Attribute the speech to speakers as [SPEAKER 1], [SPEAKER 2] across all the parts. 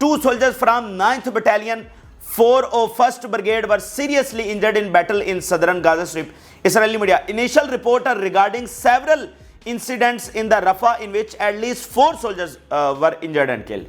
[SPEAKER 1] 2 soldiers from 9th battalion 4 of 1st brigade were seriously injured in battle in southern Gaza Strip. Israeli media, initial report are regarding several incidents in the Rafah in which at least 4 soldiers were injured and killed.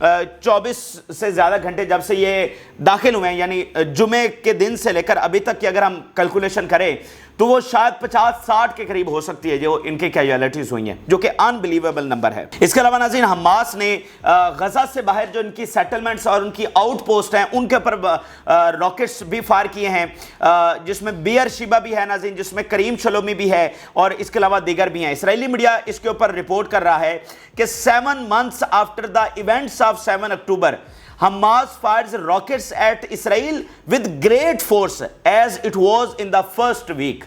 [SPEAKER 1] 24 سے زیادہ گھنٹے جب سے یہ داخل ہوئے ہیں، یعنی جمعے کے دن سے لے کر ابھی تک کی اگر ہم کیلکولیشن کریں تو وہ شاید 50-60 کے قریب ہو سکتی ہے جو ان کی کیجوالٹیز ہوئی ہیں، جو کہ انبلیویبل نمبر ہے۔ اس کے علاوہ ناظرین، حماس نے غزہ سے باہر جو ان کی سیٹلمنٹس اور ان کی آؤٹ پوسٹ ہیں ان کے اوپر راکٹس بھی فائر کیے ہیں، جس میں بیئر شیبہ بھی ہے ناظرین، جس میں کریم شلومی بھی ہے، اور اس کے علاوہ دیگر بھی ہیں۔ اسرائیلی میڈیا اس کے اوپر رپورٹ کر رہا ہے کہ 7 months after the events of 7 October, Hamas fires rockets at Israel with great force as it was in the first week.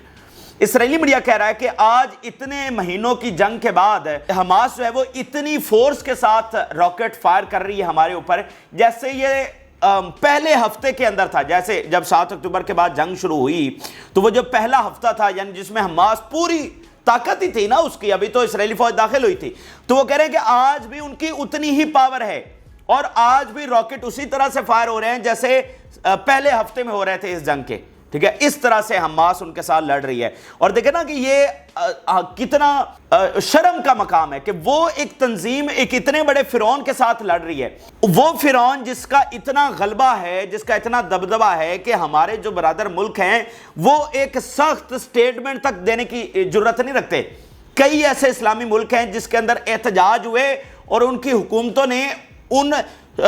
[SPEAKER 1] Israeli media کہہ رہا ہے کہ آج اتنے مہینوں کی جنگ کے بعد حماس جو ہے وہ اتنی فورس کے ساتھ راکٹ فائر کر رہی ہے ہمارے اوپر جیسے یہ پہلے ہفتے کے اندر تھا۔ جیسے جب 7 اکتوبر کے بعد جنگ شروع ہوئی تو وہ جو پہلا ہفتہ تھا، یعنی جس میں حماس پوری طاقت ہی تھی نا اس کی، ابھی تو اسرائیلی فوج داخل ہوئی تھی، تو وہ کہہ رہے ہیں کہ آج بھی ان کی اتنی ہی پاور ہے اور آج بھی راکٹ اسی طرح سے فائر ہو رہے ہیں جیسے پہلے ہفتے میں ہو رہے تھے اس جنگ کے، ٹھیک ہے۔ اس طرح سے حماس ان کے ساتھ لڑ رہی ہے، اور دیکھیں نا کہ یہ کتنا شرم کا مقام ہے کہ وہ ایک تنظیم ایک اتنے بڑے فرعون کے ساتھ لڑ رہی ہے، وہ فرعون جس کا اتنا غلبہ ہے، جس کا اتنا دبدبہ ہے کہ ہمارے جو برادر ملک ہیں وہ ایک سخت سٹیٹمنٹ تک دینے کی جرت نہیں رکھتے۔ کئی ایسے اسلامی ملک ہیں جس کے اندر احتجاج ہوئے اور ان کی حکومتوں نے ان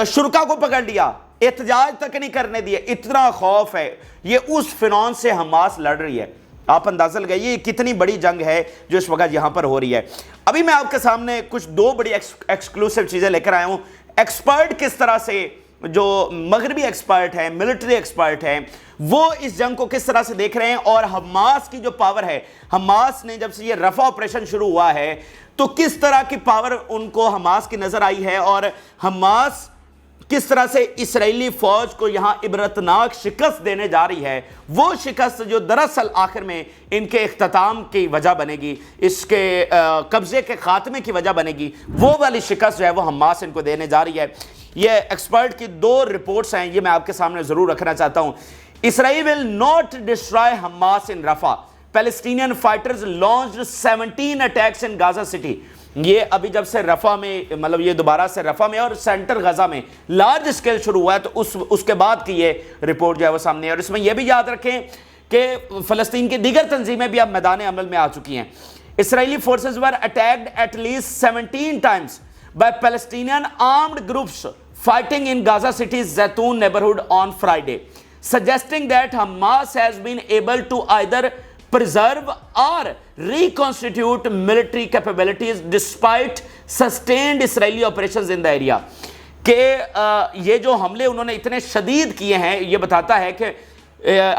[SPEAKER 1] شرکا کو پکڑ لیا، احتجاج تک نہیں کرنے دیے، اتنا خوف ہے۔ یہ اس فرعون سے حماس لڑ رہی ہے، آپ اندازہ لگائیے یہ کتنی بڑی جنگ ہے جو اس وقت یہاں پر ہو رہی ہے۔ ابھی میں آپ کے سامنے کچھ 2 بڑی ایکسکلوسیو چیزیں لے کر آیا ہوں۔ ایکسپرٹ کس طرح سے، جو مغربی ایکسپرٹ ہیں، ملٹری ایکسپرٹ ہیں، وہ اس جنگ کو کس طرح سے دیکھ رہے ہیں، اور حماس کی جو پاور ہے، حماس نے جب سے یہ رفع آپریشن شروع ہوا ہے تو کس طرح کی پاور ان کو حماس کی نظر آئی ہے، اور حماس کس طرح سے اسرائیلی فوج کو یہاں عبرتناک شکست دینے جا رہی ہے، وہ شکست جو دراصل آخر میں ان کے اختتام کی وجہ بنے گی، اس کے قبضے کے خاتمے کی وجہ بنے گی، وہ والی شکست جو ہے وہ حماس ان کو دینے جا رہی ہے۔ یہ ایکسپرٹ کی 2 رپورٹس ہیں، یہ میں آپ کے سامنے ضرور رکھنا چاہتا ہوں۔ اسرائیل will not destroy Hamas in Rafah. Palestinian fighters launched 17 attacks in Gaza City. یہ ابھی جب سے رفح میں، مطلب یہ دوبارہ سے رفح میں اور سینٹر غزہ میں لارج اسکیل شروع ہوا ہے، تو اس کے بعد کی یہ رپورٹ جو ہے وہ سامنے ہے، اور اس میں یہ بھی یاد رکھیں کہ فلسطین کی دیگر تنظیمیں بھی اب میدان عمل میں آ چکی ہیں۔ اسرائیلی forces were attacked at least 17 times by Palestinian armed groups fighting in Gaza City's Zaytoun neighborhood on Friday, suggesting that Hamas has been able to either preserve or reconstitute military capabilities despite sustained Israeli operations in the area. کہ یہ جو حملے انہوں نے اتنے شدید کیے ہیں، یہ بتاتا ہے کہ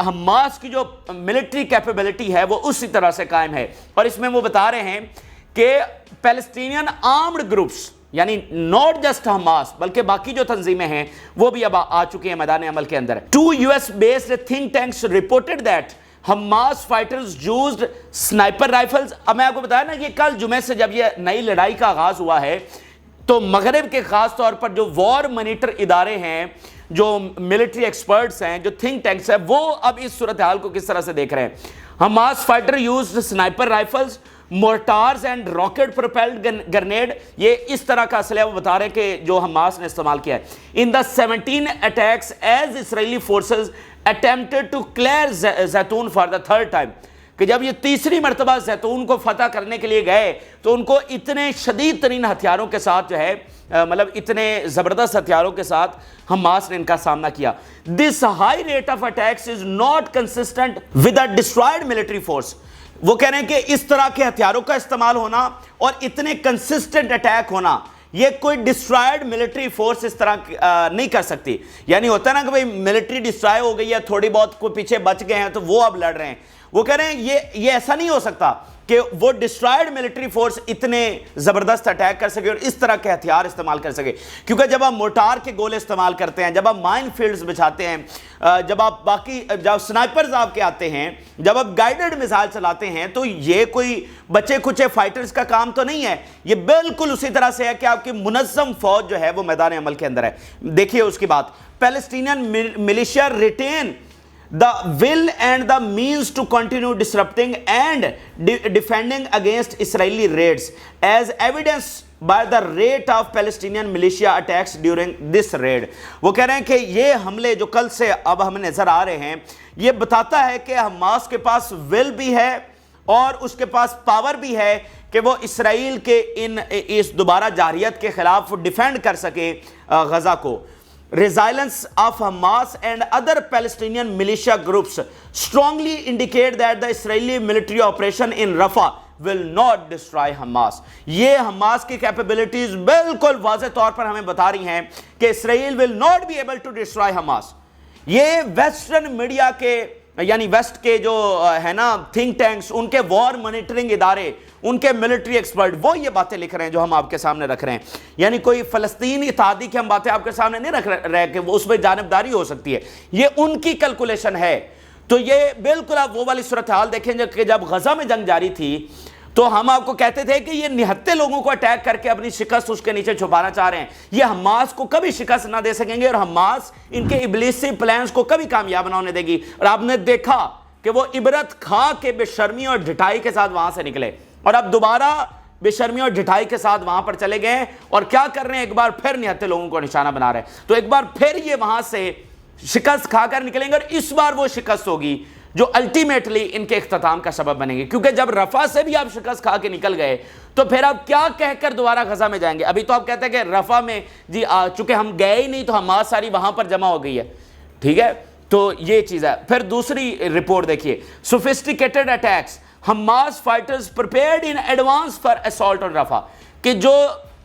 [SPEAKER 1] حماس کی جو ملٹری کیپیبلٹی ہے وہ اسی طرح سے قائم ہے، اور اس میں وہ بتا رہے ہیں کہ پیلسٹینین آرمڈ گروپس، یعنی ناٹ جسٹ حماس بلکہ باقی جو تنظیمیں ہیں وہ بھی اب آ چکی ہیں میدان عمل کے اندر۔ 2 US based think tanks reported that Hamas fighters used sniper rifles. اب میں آپ کو بتایا نا کہ کل جمعے سے جب یہ نئی لڑائی کا آغاز ہوا ہے تو مغرب کے خاص طور پر جو وار مانیٹر ادارے ہیں، جو ملٹری ایکسپرٹس ہیں، جو تھنک ٹینکس ہیں، وہ اب اس صورتحال کو کس طرح سے دیکھ رہے ہیں۔ Hamas fighter used sniper rifles, mortars and rocket propelled grenade. یہ اس طرح کا اسلحہ وہ بتا رہے ہیں کہ جو حماس نے استعمال کیا ہے۔ In the 17 attacks as Israeli forces attempted to clear زیتون for the third time. کہ جب یہ تیسری مرتبہ زیتون کو فتح کرنے کے لیے گئے تو ان کو اتنے شدید ترین ہتھیاروں کے ساتھ جو ہے، مطلب اتنے زبردست ہتھیاروں کے ساتھ حماس نے ان کا سامنا کیا۔ This high rate of attacks is not consistent with a destroyed military force. وہ کہہ رہے ہیں کہ اس طرح کے ہتھیاروں کا استعمال ہونا اور اتنے کنسسٹنٹ اٹیک ہونا، یہ کوئی ڈسٹرائیڈ ملٹری فورس اس طرح نہیں کر سکتی۔ یعنی ہوتا ہے نا کہ بھئی ملٹری ڈسٹرائے ہو گئی ہے، تھوڑی بہت کوئی پیچھے بچ گئے ہیں تو وہ اب لڑ رہے ہیں۔ وہ کہہ رہے ہیں یہ ایسا نہیں ہو سکتا کہ وہ ڈسٹرائیڈ ملٹری فورس اتنے زبردست اٹیک کر سکے اور اس طرح کے ہتھیار استعمال کر سکے، کیونکہ جب آپ موٹار کے گولے استعمال کرتے ہیں، جب آپ مائن فیلڈز بچھاتے ہیں، جب آپ جب سنائپرز آپ کے آتے ہیں، جب آپ گائیڈڈ میزائل چلاتے ہیں، تو یہ کوئی بچے کچے فائٹرز کا کام تو نہیں ہے، یہ بالکل اسی طرح سے ہے کہ آپ کی منظم فوج جو ہے وہ میدان عمل کے اندر ہے۔ دیکھیے اس کی بات، Palestinian militia retain the will and the means to continue disrupting and defending against Israeli raids as evidence by the rate of Palestinian militia attacks during this raid. وہ کہہ رہے ہیں کہ یہ حملے جو کل سے اب ہمیں نظر آ رہے ہیں یہ بتاتا ہے کہ حماس کے پاس ول بھی ہے اور اس کے پاس پاور بھی ہے کہ وہ اسرائیل کے اس دوبارہ جارحیت کے خلاف ڈیفینڈ کر سکے غزہ کو. Resilience of Hamas and other Palestinian militia groups strongly indicate that the Israeli military operation in Rafah will not destroy Hamas. یہ حماس کی کیپیبلٹیز بالکل واضح طور پر ہمیں بتا رہی ہیں کہ اسرائیل will not be able to destroy Hamas. یہ ویسٹرن میڈیا کے یعنی ویسٹ کے جو ہے نا تھنک ٹینکس ان کے وار مانیٹرنگ ادارے ان کے ملٹری ایکسپرٹ وہ یہ باتیں لکھ رہے ہیں جو ہم آپ کے سامنے رکھ رہے ہیں. یعنی کوئی فلسطین اتحادی کی ہم باتیں آپ کے سامنے نہیں رکھ رہے کہ وہ اس میں جانبداری ہو سکتی ہے, یہ ان کی کیلکولیشن ہے. تو یہ بالکل آپ وہ والی صورتحال دیکھیں کہ جب غزہ میں جنگ جاری تھی تو ہم آپ کو کہتے تھے کہ یہ نہتے لوگوں کو اٹیک کر کے اپنی شکست اس کے نیچے چھپانا چاہ رہے ہیں, یہ حماس کو کبھی شکست نہ دے سکیں گے اور حماس ان کے ابلیسی پلانز کو کبھی کامیاب نہ ہونے دے گی. اور آپ نے دیکھا کہ وہ عبرت کھا کے بے شرمی اور ڈھٹائی کے ساتھ وہاں سے نکلے اور اب دوبارہ بے شرمی اور ڈھٹائی کے ساتھ وہاں پر چلے گئے اور کیا کر رہے ہیں, ایک بار پھر نہتے لوگوں کو نشانہ بنا رہے ہیں. تو ایک بار پھر یہ وہاں سے شکست کھا کر نکلیں گے اور اس بار وہ شکست ہوگی جو الٹیمیٹلی ان کے اختتام کا سبب بنے گی. کیونکہ جب رفح سے بھی آپ شکست کھا کے نکل گئے تو پھر آپ کیا کہہ کر دوبارہ غزہ میں جائیں گے. ابھی تو آپ کہتے ہیں کہ رفح میں جی چونکہ ہم گئے ہی نہیں تو حماس ساری وہاں پر جمع ہو گئی ہے, ٹھیک ہے. تو یہ چیز ہے. پھر دوسری رپورٹ دیکھیے, sophisticated attacks Hamas fighters prepared in advance for assault on Rafah, کہ جو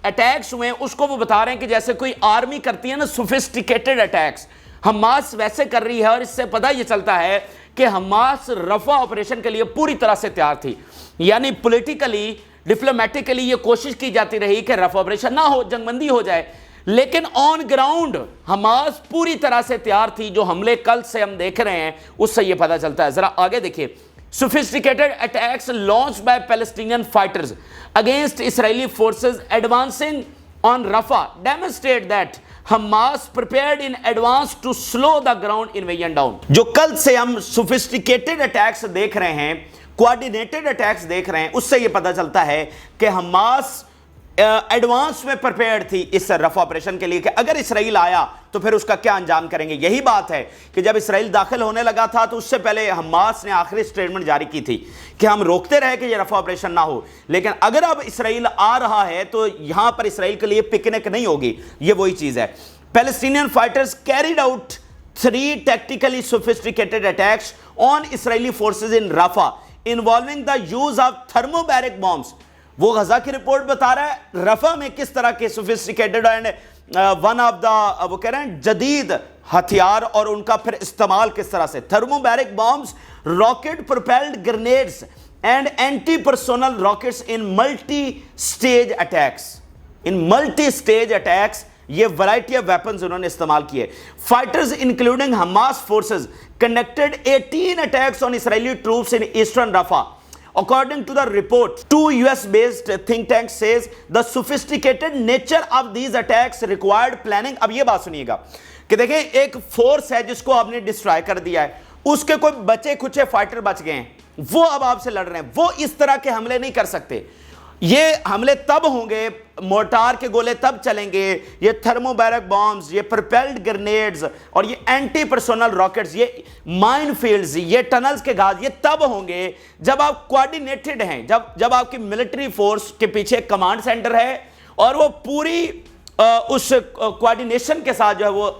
[SPEAKER 1] اٹیکس ہوئے ہیں اس کو وہ بتا رہے ہیں کہ جیسے کوئی آرمی کرتی ہے نا سوفسٹیکیٹڈ اٹیکس, حماس ویسے کر رہی ہے. اور اس سے پتہ یہ چلتا ہے کہ حماس رفح آپریشن کے لیے پوری طرح سے تیار تھی. یعنی پولیٹیکلی ڈپلومیٹکلی یہ کوشش کی جاتی رہی کہ رفح آپریشن نہ ہو, جنگ بندی ہو جائے, لیکن آن گراؤنڈ حماس پوری طرح سے تیار تھی. جو حملے کل سے ہم دیکھ رہے ہیں اس سے یہ پتہ چلتا ہے. ذرا آگے دیکھیے, sophisticated attacks launched by Palestinian fighters against Israeli forces advancing on Rafah demonstrate that Hamas prepared in advance to slow the ground invasion down. جو کل سے ہم sophisticated attacks دیکھ رہے ہیں, coordinated attacks دیکھ رہے ہیں, اس سے یہ پتہ چلتا ہے کہ حماس ایڈوانس میں پرپیئرڈ تھی اس رفح آپریشن کے لیے کہ اگر اسرائیل آیا تو پھر اس کا کیا انجام کریں گے. یہی بات ہے کہ جب اسرائیل داخل ہونے لگا تھا تو اس سے پہلے حماس نے آخری سٹیٹمنٹ جاری کی تھی کہ ہم روکتے رہے کہ یہ رفح آپریشن نہ ہو, لیکن اگر اب اسرائیل آ رہا ہے تو یہاں پر اسرائیل کے لیے پکنک نہیں ہوگی. یہ وہی چیز ہے. Palestinian fighters carried out 3 tactically sophisticated attacks on Israeli forces in Rafah involving the use of thermobaric bombs. وہ غزہ کی رپورٹ بتا رہا ہے رفح میں کس طرح کے sophisticated and one of the وہ کہہ رہے ہیں جدید ہتھیار اور ان کا پھر استعمال کس طرح سے. Thermobaric bombs, rocket propelled grenades and anti personnel rockets in multi stage attacks. In multi stage attacks یہ ورائٹی آف ویپنز انہوں نے استعمال کیے. Fighters including Hamas forces conducted 18 attacks on Israeli troops in eastern Rafah. According to the report, 2 US-based think tanks says the sophisticated nature of these attacks required planning. اب یہ بات سنیے گا کہ دیکھیں ایک فورس ہے جس کو آپ نے ڈسٹرائے کر دیا ہے, اس کے کوئی بچے کچھے فائٹر بچ گئے ہیں, وہ اب آپ سے لڑ رہے ہیں, وہ اس طرح کے حملے نہیں کر سکتے. یہ حملے تب ہوں گے, مورٹار کے گولے تب چلیں گے, یہ تھرموبیرک بامز, یہ پرپیلڈ گرنیڈز اور یہ اینٹی پرسونل راکٹس, یہ مائن فیلڈز, یہ ٹنلز کے گھاس, یہ تب ہوں گے جب آپ کوارڈینیٹڈ ہیں, جب آپ کی ملٹری فورس کے پیچھے کمانڈ سینٹر ہے اور وہ پوری اس کوارڈینیشن کے ساتھ جو ہے وہ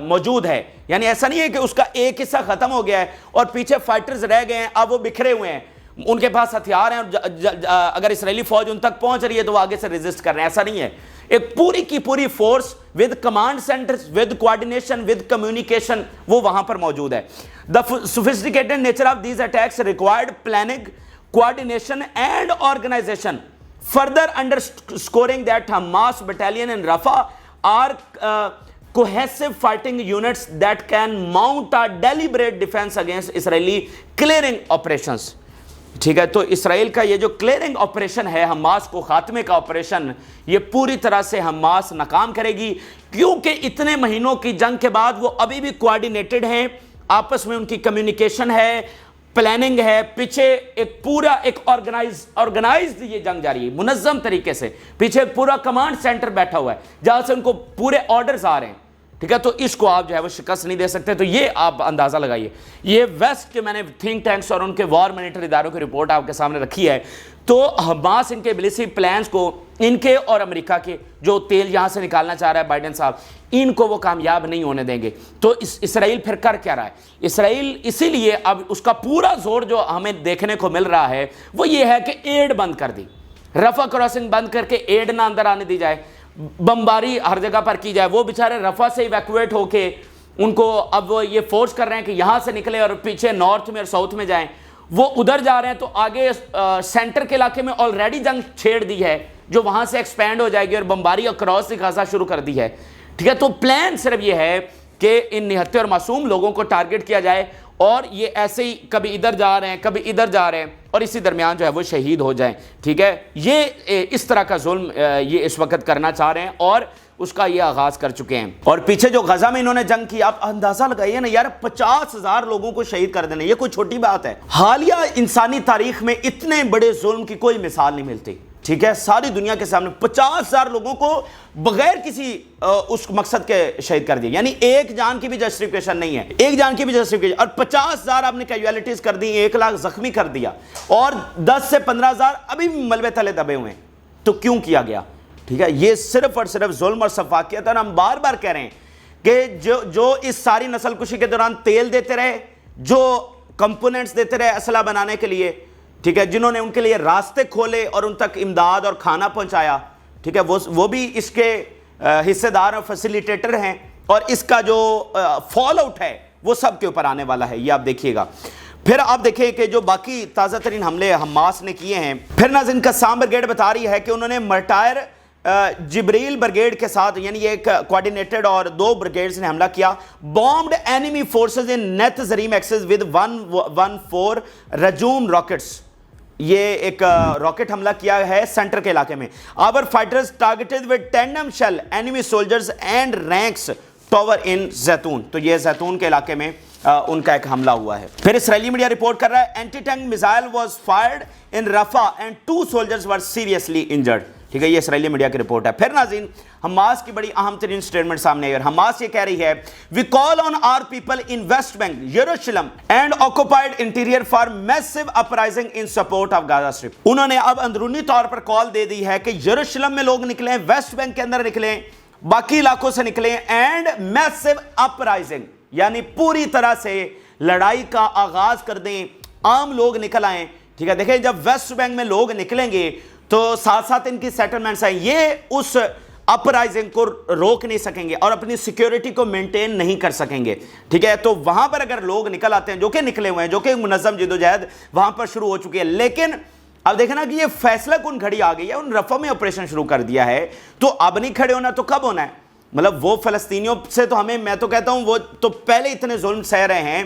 [SPEAKER 1] موجود ہے. یعنی ایسا نہیں ہے کہ اس کا ایک حصہ ختم ہو گیا ہے اور پیچھے فائٹرز رہ گئے ہیں, اب وہ بکھرے ہوئے ہیں, ان کے پاس ہتھیار ہیں اور اگر اسرائیلی فوج ان تک پہنچ رہی ہے تو وہ آگے سے ریزسٹ کر رہے ہیں. ایسا نہیں ہے. ایک پوری کی پوری force with command centres, with coordination, with communication وہ وہاں پر موجود ہے. The sophisticated nature of these attacks required planning, coordination and organization, further underscoring that Hamas battalion in Rafah are cohesive fighting units that can mount a deliberate defense against Israeli clearing operations. ٹھیک ہے. تو اسرائیل کا یہ جو clearing operation ہے, Hamas کو خاتمے کا آپریشن, یہ پوری طرح سے حماس ناکام کرے گی کیونکہ اتنے مہینوں کی جنگ کے بعد وہ ابھی بھی کوارڈینیٹڈ ہیں, آپس میں ان کی کمیونیکیشن ہے, پلاننگ ہے, پیچھے ایک پورا ایک آرگنائزڈ یہ جنگ جاری ہے منظم طریقے سے, پیچھے پورا کمانڈ سینٹر بیٹھا ہوا ہے جہاں سے ان کو پورے آرڈرز آ رہے ہیں, ٹھیک ہے. تو اس کو آپ جو ہے وہ شکست نہیں دے سکتے. تو یہ آپ اندازہ لگائیے, یہ ویسٹ کے میں نے تھنک ٹینکس اور ان کے وار مانیٹر اداروں کی رپورٹ آپ کے سامنے رکھی ہے. تو حماس ان کے بلیسی پلانز کو, ان کے اور امریکہ کے جو تیل یہاں سے نکالنا چاہ رہا ہے بائیڈن صاحب, ان کو وہ کامیاب نہیں ہونے دیں گے. تو اسرائیل پھر کر کیا رہا ہے؟ اسرائیل اسی لیے اب اس کا پورا زور جو ہمیں دیکھنے کو مل رہا ہے وہ یہ ہے کہ ایڈ بند کر دی, رفح کراسنگ بند کر کے ایڈ نہ اندر آنے دی جائے, بمباری ہر جگہ پر کی جائے. وہ بیچارے رفح سے ایویکویٹ ہو کے ان کو اب وہ یہ فورس کر رہے ہیں کہ یہاں سے نکلے اور پیچھے نارتھ میں اور ساؤتھ میں جائیں. وہ ادھر جا رہے ہیں تو آگے سینٹر کے علاقے میں آلریڈی جنگ چھیڑ دی ہے جو وہاں سے ایکسپینڈ ہو جائے گی, اور بمباری اکراس غزہ شروع کر دی ہے, ٹھیک ہے. تو پلان صرف یہ ہے کہ ان نہتے اور معصوم لوگوں کو ٹارگٹ کیا جائے, اور یہ ایسے ہی کبھی ادھر جا رہے ہیں کبھی ادھر جا رہے ہیں, اور اسی درمیان جو ہے وہ شہید ہو جائیں, ٹھیک ہے. یہ اس طرح کا ظلم یہ اس وقت کرنا چاہ رہے ہیں اور اس کا یہ آغاز کر چکے ہیں. اور پیچھے جو غزہ میں انہوں نے جنگ کی, آپ اندازہ لگائیے نا یار, 50,000 لوگوں کو شہید کر دینا, یہ کوئی چھوٹی بات ہے. حالیہ انسانی تاریخ میں اتنے بڑے ظلم کی کوئی مثال نہیں ملتی, ٹھیک ہے. ساری دنیا کے سامنے 50,000 لوگوں کو بغیر کسی اس مقصد کے شہید کر دیا, یعنی ایک جان کی بھی جسٹیفیکیشن نہیں ہے, ایک جان کی بھی جسٹیفیکیشن, اور 50,000 آپ نے کیجویلٹیز کر دی, 1 لاکھ زخمی کر دیا, اور 10 سے 15,000 ابھی ملبے تلے دبے ہوئے ہیں. تو کیوں کیا گیا؟ ٹھیک ہے. یہ صرف اور صرف ظلم اور سفاکیت ہے. اور ہم بار بار کہہ رہے ہیں کہ جو اس ساری نسل کشی کے دوران تیل دیتے رہے, جو کمپوننٹس دیتے رہے اسلحہ بنانے کے لیے, ٹھیک ہے, جنہوں نے ان کے لیے راستے کھولے اور ان تک امداد اور کھانا پہنچایا, ٹھیک ہے, وہ بھی اس کے حصے دار اور فیسیلیٹیٹر ہیں, اور اس کا جو فال آؤٹ ہے وہ سب کے اوپر آنے والا ہے. یہ آپ دیکھیے گا. پھر آپ دیکھیں کہ جو باقی تازہ ترین حملے حماس نے کیے ہیں, پھر ناظرین قسام بریگیڈ بتا رہی ہے کہ انہوں نے مرٹائر جبریل بریگیڈ کے ساتھ, یعنی یہ ایک کوارڈینیٹڈ اور 2 بریگیڈز نے حملہ کیا. بامبڈ اینیمی فورسز ان نیت زریم ایکسس ود 114 رجوم راکٹس. یہ ایک راکٹ حملہ کیا ہے سینٹر کے علاقے میں. Our fighters targeted with tandem shell enemy soldiers and ranks tower in Zeitoun. تو یہ زیتون کے علاقے میں ان کا ایک حملہ ہوا ہے. پھر اسرائیلی میڈیا رپورٹ کر رہا ہے anti tank missile was fired in Rafah and 2 soldiers were seriously injured. ٹھیک ہے, یہ اسرائیلی میڈیا کی رپورٹ ہے. پھر ناظرین حماس کی بڑی اہم ترین سٹیٹمنٹ سامنے آئی, اور حماس یہ کہہ رہی ہے we call on our people in West Bank Jerusalem and occupied interior for massive uprising in support of Gaza strip. انہوں نے اب اندرونی طور پر کال دے دی ہے کہ یروشلم میں لوگ نکلیں, ویسٹ بینک کے اندر نکلیں, باقی علاقوں سے نکلیں, اینڈ میسو اپرائزنگ یعنی پوری طرح سے لڑائی کا آغاز کر دیں, عام لوگ نکل آئیں. ٹھیک ہے, دیکھیں جب ویسٹ بینک میں لوگ نکلیں گے تو ساتھ ساتھ ان کی سیٹلمنٹس ہیں, یہ اس اپرائزنگ کو روک نہیں سکیں گے اور اپنی سیکیورٹی کو مینٹین نہیں کر سکیں گے. ٹھیک ہے, تو وہاں پر اگر لوگ نکل آتے ہیں, جو کہ نکلے ہوئے ہیں, جو کہ منظم جدوجہد وہاں پر شروع ہو چکی ہے, لیکن اب دیکھیں نا کہ یہ فیصلہ کن گھڑی آ گئی ہے, ان رفح میں آپریشن شروع کر دیا ہے, تو اب نہیں کھڑے ہونا تو کب ہونا ہے؟ مطلب وہ فلسطینیوں سے تو ہمیں, میں تو کہتا ہوں وہ تو پہلے اتنے ظلم سہ رہے ہیں,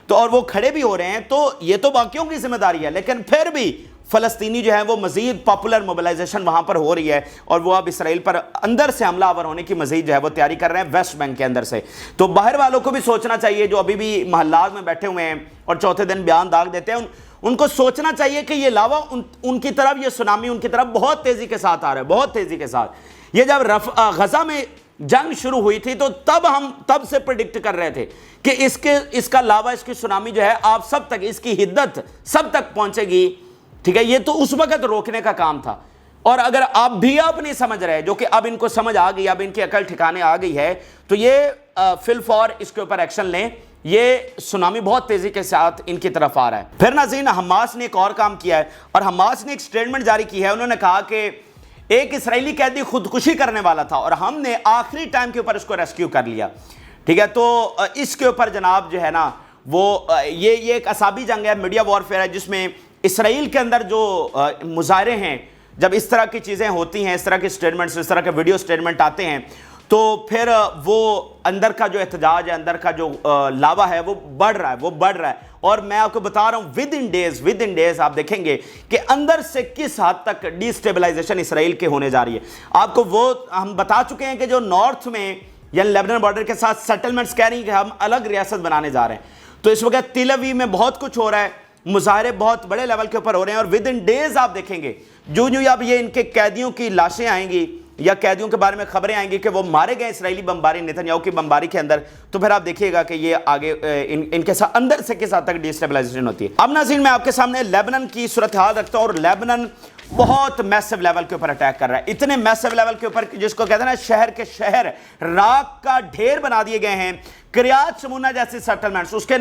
[SPEAKER 1] تو اور وہ کھڑے بھی ہو رہے ہیں, تو یہ تو باقیوں کی ذمہ داری ہے, لیکن پھر بھی فلسطینی جو ہے وہ مزید پاپولر موبلائزیشن وہاں پر ہو رہی ہے, اور وہ اب اسرائیل پر اندر سے حملہ آور ہونے کی مزید جو ہے وہ تیاری کر رہے ہیں ویسٹ بینک کے اندر سے. تو باہر والوں کو بھی سوچنا چاہیے, جو ابھی بھی محلات میں بیٹھے ہوئے ہیں اور چوتھے دن بیان داغ دیتے ہیں, ان کو سوچنا چاہیے کہ یہ لاوا ان کی طرف, یہ سونامی ان کی طرف بہت تیزی کے ساتھ آ رہا ہے, بہت تیزی کے ساتھ. یہ جب غزہ میں جنگ شروع ہوئی تھی تو تب سے پریڈکٹ کر رہے تھے کہ اس کا لاوا, اس کی سونامی جو ہے آپ سب تک, اس کی حدت سب تک پہنچے گی. ٹھیک ہے, یہ تو اس وقت روکنے کا کام تھا, اور اگر آپ نہیں سمجھ رہے, جو کہ اب ان کو سمجھ آ گئی, اب ان کی عقل ٹھکانے آ گئی ہے, تو یہ فی الفور اس کے اوپر ایکشن لیں. یہ سونامی بہت تیزی کے ساتھ ان کی طرف آ رہا ہے. پھر ناظرین حماس نے ایک اور کام کیا ہے, اور حماس نے ایک سٹیٹمنٹ جاری کی ہے. انہوں نے کہا کہ ایک اسرائیلی قیدی خودکشی کرنے والا تھا اور ہم نے آخری ٹائم کے اوپر اس کو ریسکیو کر لیا. ٹھیک ہے, تو اس کے اوپر جناب جو ہے نا وہ یہ ایک اعصابی جنگ ہے, میڈیا وارفیئر ہے, جس میں اسرائیل کے اندر جو مظاہرے ہیں, جب اس طرح کی چیزیں ہوتی ہیں, اس طرح کے سٹیٹمنٹس, اس طرح کے ویڈیو سٹیٹمنٹ آتے ہیں, تو پھر وہ اندر کا جو احتجاج ہے, اندر کا جو لاوا ہے وہ بڑھ رہا ہے. اور میں آپ کو بتا رہا ہوں ود ان ڈیز آپ دیکھیں گے کہ اندر سے کس حد تک ڈی سٹیبلائزیشن اسرائیل کے ہونے جا رہی ہے. آپ کو وہ ہم بتا چکے ہیں کہ جو نارتھ میں یعنی لیبنان بارڈر کے ساتھ سیٹلمنٹس کہہ رہی ہیں کہ ہم الگ ریاست بنانے جا رہے ہیں, تو اس وقت تل ابیب میں بہت کچھ ہو رہا ہے, مظاہرے بہت بڑے لیول کے اوپر ہو رہے ہیں، اور ود ان ڈیز آپ دیکھیں گے جو اب یہ ان کے قیدیوں کی لاشیں آئیں گی یا قیدیوں کے بارے میں خبریں آئیں گی کہ وہ مارے گئے اسرائیلی بمباری، نیتن یاہو کی بمباری کے اندر، تو پھر آپ دیکھیے گا کہ یہ آگے ان کے ساتھ اندر سے کس حد تک ڈی اسٹیبلائزیشن ہوتی ہے۔ اب ناظرین میں آپ کے سامنے لیبنن کی صورتحال رکھتا ہوں، اور لیبنن بہت میسو لیول کے اوپر اٹیک کر رہا ہے، اتنے میسو لیول کے اوپر جس کو کہتے ہیں نا شہر کے شہر راک کا ڈھیر بنا دیے گئے ہیں۔ کریات شمونہ جیسی سیٹلمنٹس، اس کے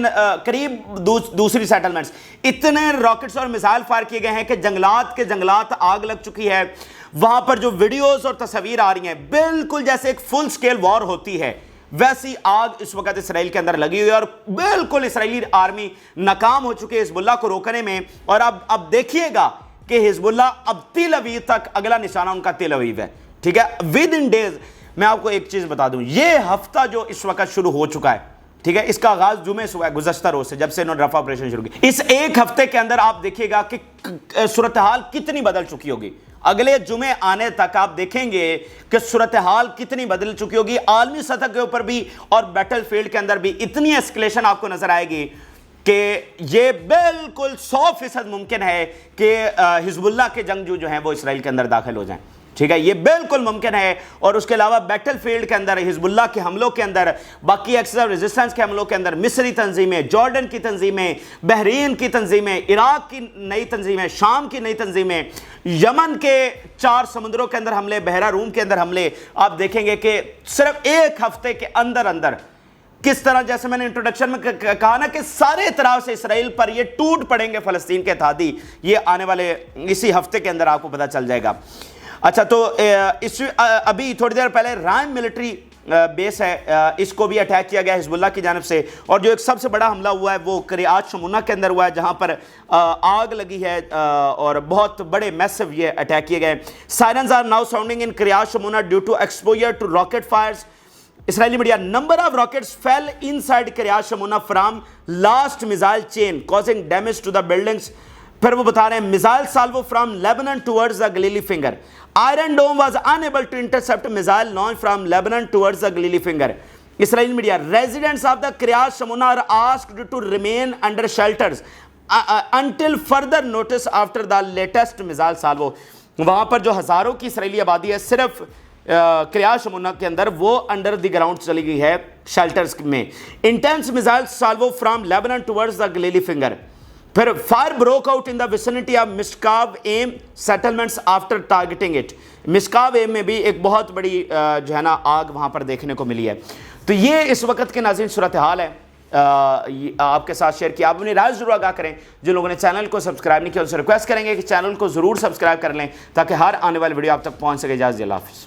[SPEAKER 1] قریب دوسری سیٹلمنٹس، اتنے راکٹس اور میزائل فائر کیے گئے ہیں کہ جنگلات کے جنگلات آگ لگ چکی ہے۔ وہاں پر جو ویڈیوز اور تصاویر آ رہی ہیں بالکل جیسے ایک فل سکیل وار ہوتی ہے ویسی آگ اس وقت اسرائیل کے اندر لگی ہوئی ہے، اور بالکل اسرائیلی آرمی ناکام ہو چکی ہے حزب اللہ کو روکنے میں۔ اور اب دیکھیے گا کہ حزب اللہ اب تل ابیب تک اگلا نشانہ ان کا تل ابیب ہے، ٹھیک ہے۔ ود ان ڈیز میں آپ کو ایک چیز بتا دوں، یہ ہفتہ جو اس وقت شروع ہو چکا ہے، ٹھیک ہے، اس کا آغاز جمعے سے ہوا ہے، گزشتہ روز سے، جب سے انہوں نے رفح آپریشن شروع کی۔ اس ایک ہفتے کے اندر آپ دیکھیے گا کہ صورتحال کتنی بدل چکی ہوگی۔ اگلے جمعے آنے تک آپ دیکھیں گے کہ صورتحال کتنی بدل چکی ہوگی، عالمی سطح کے اوپر بھی اور بیٹل فیلڈ کے اندر بھی اتنی ایسکلیشن آپ کو نظر آئے گی کہ یہ بالکل 100% ممکن ہے کہ حزب اللہ کے جنگجو جو ہیں وہ اسرائیل کے اندر داخل ہو جائیں، ٹھیک ہے، یہ بالکل ممکن ہے۔ اور اس کے علاوہ بیٹل فیلڈ کے اندر حزب اللہ کے حملوں کے اندر، باقی ایکسس آف ریزسٹنس کے حملوں کے اندر مصری تنظیمیں، جارڈن کی تنظیمیں، بحرین کی تنظیمیں، عراق کی نئی تنظیمیں، شام کی نئی تنظیمیں، یمن کے 4 سمندروں کے اندر حملے، بحیرہ روم کے اندر حملے، آپ دیکھیں گے کہ صرف ایک ہفتے کے اندر کس طرح، جیسے میں نے انٹروڈکشن میں کہا نا کہ سارے طرف سے اسرائیل پر یہ ٹوٹ پڑیں گے فلسطین کے اتحادی، یہ آنے والے اسی ہفتے کے اندر آپ کو پتہ چل جائے گا۔ اچھا، تو ابھی تھوڑی دیر پہلے رائم ملٹری بیس ہے، اس کو بھی اٹیک کیا گیا حزب اللہ کی جانب سے، اور جو ایک سب سے بڑا حملہ ہوا ہے وہ کریات شمونہ کے اندر ہوا ہے، جہاں پر آگ لگی ہے اور بہت بڑے میسو یہ اٹیک کیے گئے۔ Sirens are now sounding in Kiryat Shmona due to exposure to rocket fires. Israeli media, number of rockets fell inside Kiryat Shmona from last missile chain causing damage to the buildings. پھر وہ بتا رہے ہیں missile salvo from Lebanon towards the Galilee finger, Iron Dome was unable to intercept missile launch from Lebanon towards the Galilee finger۔ Israeli media, residents of the Kiryat Shmona are asked to remain under shelters until further notice after the latest missile salvo۔ وہاں پر جو ہزاروں کی اسرائیلی آبادی ہے صرف Kiryat شمونہ کے اندر، وہ under the ground چلی گئی ہے شیلٹرز میں۔ intense missile salvo from Lebanon towards the Galilee finger۔ پھر fire broke out in the vicinity of Misgav Am settlements after targeting it. Misgav Am میں بھی ایک بہت بڑی جو ہے نا آگ وہاں پر دیکھنے کو ملی ہے۔ تو یہ اس وقت کے ناظرین صورتحال ہے، آپ کے ساتھ شیئر کیا۔ آپ اپنی رائے ضرور آگاہ کریں۔ جن لوگوں نے چینل کو سبسکرائب نہیں کیا ان سے ریکویسٹ کریں گے کہ چینل کو ضرور سبسکرائب کر لیں تاکہ ہر آنے والی ویڈیو آپ تک پہنچ سکے۔ اجازت، اللہ حافظ۔